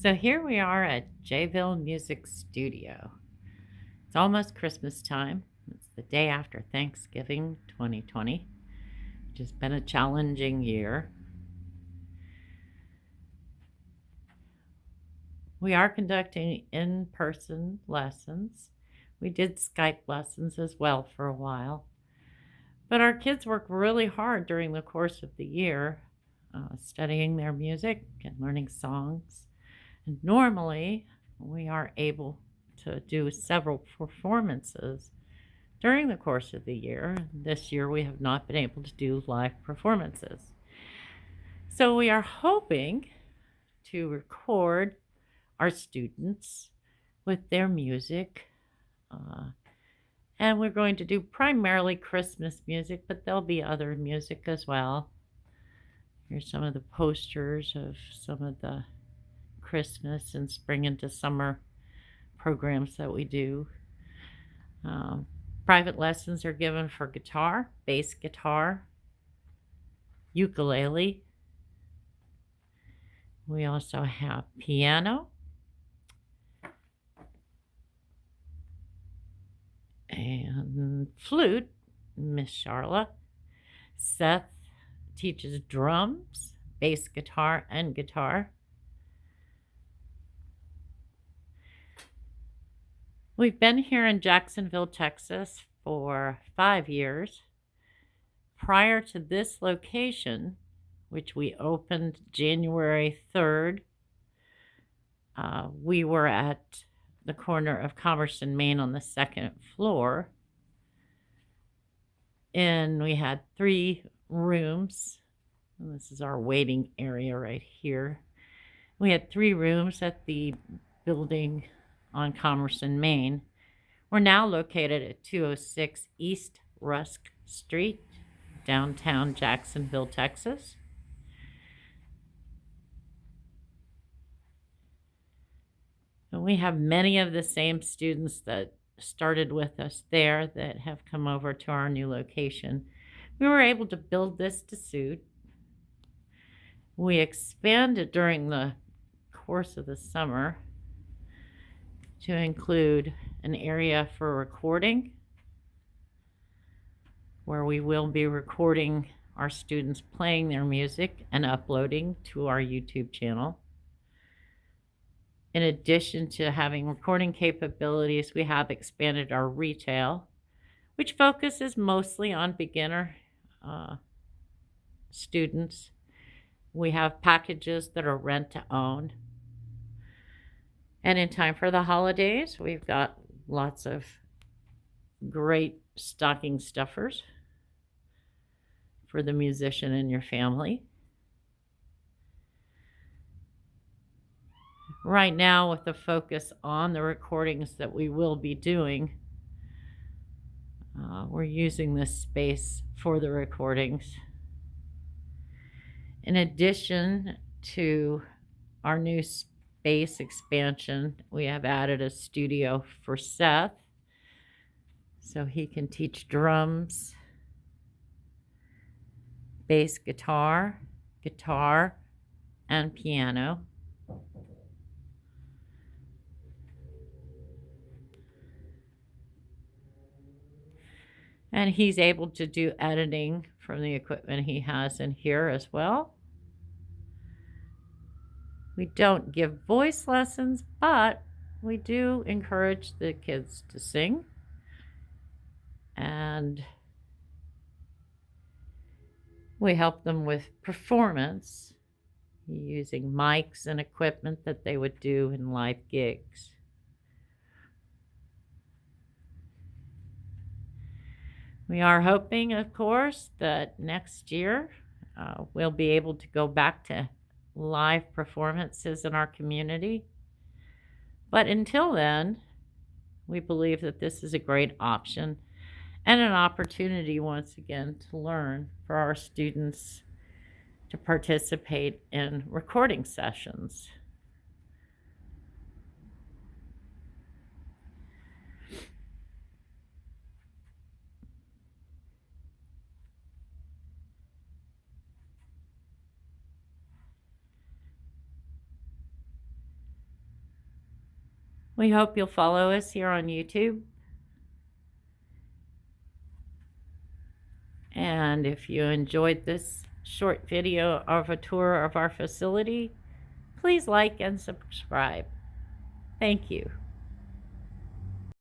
So here we are at Jville Music Studio. It's almost Christmas time. It's the day after Thanksgiving 2020, which has been a challenging year. We are conducting in-person lessons. We did Skype lessons as well for a while. But our kids work really hard during the course of the year, studying their music and learning songs. And normally, we are able to do several performances during the course of the year. This year, we have not been able to do live performances. So we are hoping to record our students with their music. And we're going to do primarily Christmas music, but there'll be other music as well. Here's some of the posters of some of the Christmas and spring into summer programs that we do. Private lessons are given for guitar, bass guitar, ukulele. We also have piano and flute, Miss Charla. Seth teaches drums, bass guitar, and guitar. We've been here in Jacksonville, Texas for 5 years. Prior to this location, which we opened January 3rd, we were at the corner of Commerce and Main on the second floor. And we had 3 rooms. And this is our waiting area right here. We had 3 rooms at the building on Commerce and Main. We're now located at 206 East Rusk Street, downtown Jacksonville, Texas. And we have many of the same students that started with us there that have come over to our new location. We were able to build this to suit. We expanded during the course of the summer to include an area for recording, where we will be recording our students playing their music and uploading to our YouTube channel. In addition to having recording capabilities, we have expanded our retail, which focuses mostly on beginner students. We have packages that are rent to own. And in time for the holidays, we've got lots of great stocking stuffers for the musician in your family. Right now, with the focus on the recordings that we will be doing, we're using this space for the recordings. In addition to our new space expansion, we have added a studio for Seth, so he can teach drums, bass guitar, guitar, and piano. And he's able to do editing from the equipment he has in here as well. We don't give voice lessons, but we do encourage the kids to sing. And we help them with performance using mics and equipment that they would do in live gigs. We are hoping, of course, that next year we'll be able to go back to live performances in our community. But until then, we believe that this is a great option and an opportunity once again to learn for our students to participate in recording sessions. We hope you'll follow us here on YouTube. And if you enjoyed this short video of a tour of our facility, please like and subscribe. Thank you.